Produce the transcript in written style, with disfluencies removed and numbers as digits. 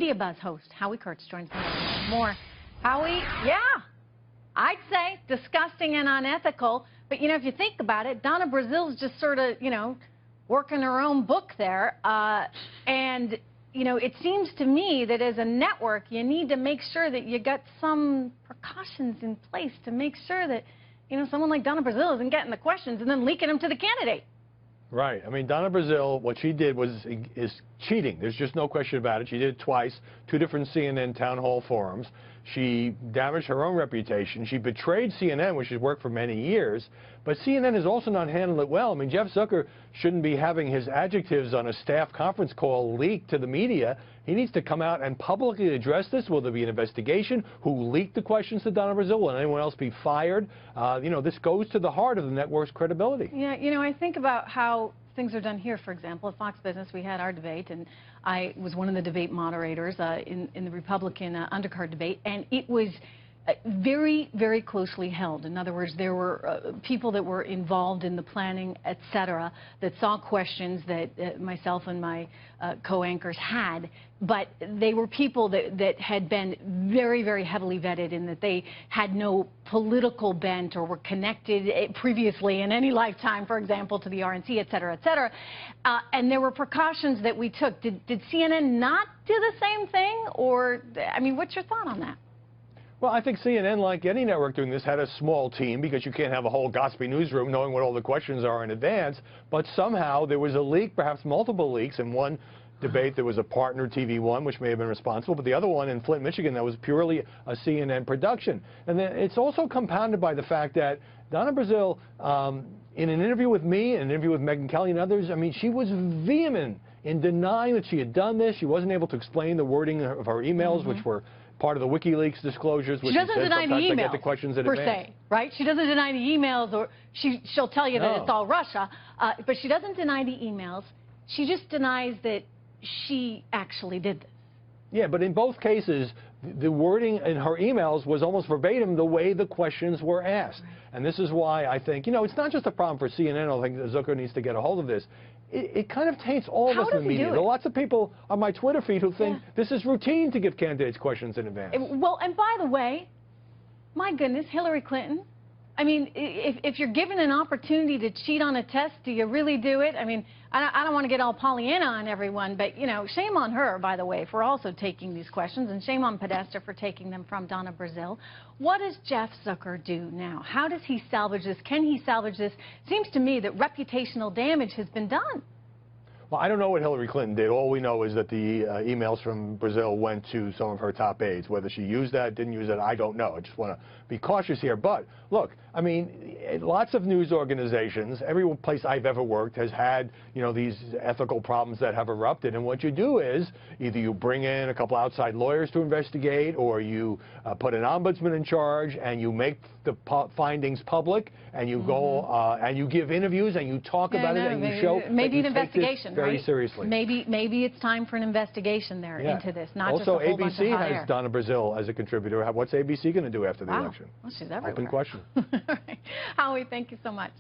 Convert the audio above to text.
Media Buzz host Howard Kurtz joins me with more. Howie, yeah, I'd say disgusting and unethical. But, you know, if you think about it, Donna Brazile's just sort of, you know, working her own book there. And, you know, it seems to me that as a network, you need to make sure that you got some precautions in place to make sure that, you know, someone like Donna Brazile isn't getting the questions and then leaking them to the candidate. Right. I mean, Donna Brazile, what she did is cheating. There's just no question about it. She did it twice, 2 different CNN town hall forums. She damaged her own reputation. She betrayed CNN, which has worked for many years. But CNN has also not handled it well. I mean, Jeff Zuker shouldn't be having his adjectives on a staff conference call leaked to the media. He needs to come out and publicly address this. Will there be an investigation? Who leaked the questions to Donna Brazile? Will anyone else be fired? You know, this goes to the heart of the network's credibility. Yeah, you know, I think about how things are done here. For example, at Fox Business, we had our debate, and I was one of the debate moderators in the Republican undercard debate, and it was very, very closely held. In other words, there were people that were involved in the planning, et cetera, that saw questions that myself and my co-anchors had, but they were people that had been very, very heavily vetted in that they had no political bent or were connected previously in any lifetime, for example, to the RNC, et cetera, et cetera. And there were precautions that we took. Did CNN not do the same thing? Or, I mean, what's your thought on that? Well, I think CNN, like any network doing this, had a small team because you can't have a whole gossipy newsroom knowing what all the questions are in advance. But somehow there was a leak, perhaps multiple leaks. In one debate, there was a partner, TV1, which may have been responsible. But the other one in Flint, Michigan, that was purely a CNN production. And then it's also compounded by the fact that Donna Brazile, in an interview with me, an interview with Megyn Kelly and others, I mean, she was vehement in denying that she had done this. She wasn't able to explain the wording of her emails, which were part of the WikiLeaks disclosures, which she doesn't deny the emails, the questions in per advance. se, right? She doesn't deny the emails, or she'll tell you that it's all Russia, but she doesn't deny the emails. She just denies that she actually did this. Yeah, but in both cases, the wording in her emails was almost verbatim the way the questions were asked. Right. And this is why I think, you know, it's not just a problem for CNN. I think Zuker needs to get a hold of this. It kind of taints all of us in the media. There are lots of people on my Twitter feed who think this is routine to give candidates questions in advance. Well, and by the way, my goodness, Hillary Clinton, I mean, if you're given an opportunity to cheat on a test, do you really do it? I mean, I don't want to get all Pollyanna on everyone, but, you know, shame on her, by the way, for also taking these questions, and shame on Podesta for taking them from Donna Brazile. What does Jeff Zuker do now? How does he salvage this? Can he salvage this? Seems to me that reputational damage has been done. Well, I don't know what Hillary Clinton did. All we know is that the emails from Brazile went to some of her top aides. Whether she used that, didn't use it, I don't know. I just want to be cautious here. But, look, I mean, lots of news organizations, every place I've ever worked has had, you know, these ethical problems that have erupted. And what you do is either you bring in a couple outside lawyers to investigate, or you put an ombudsman in charge and you make the findings public, and you go and you give interviews and you talk about it, and you show maybe an investigation, very seriously. Maybe it's time for an investigation there into this, not also, just a whole bunch of hot ABC air. has Donna Brazile as a contributor. What's ABC going to do after the election? Well, she's everywhere. Open question. All right. Howie, thank you so much.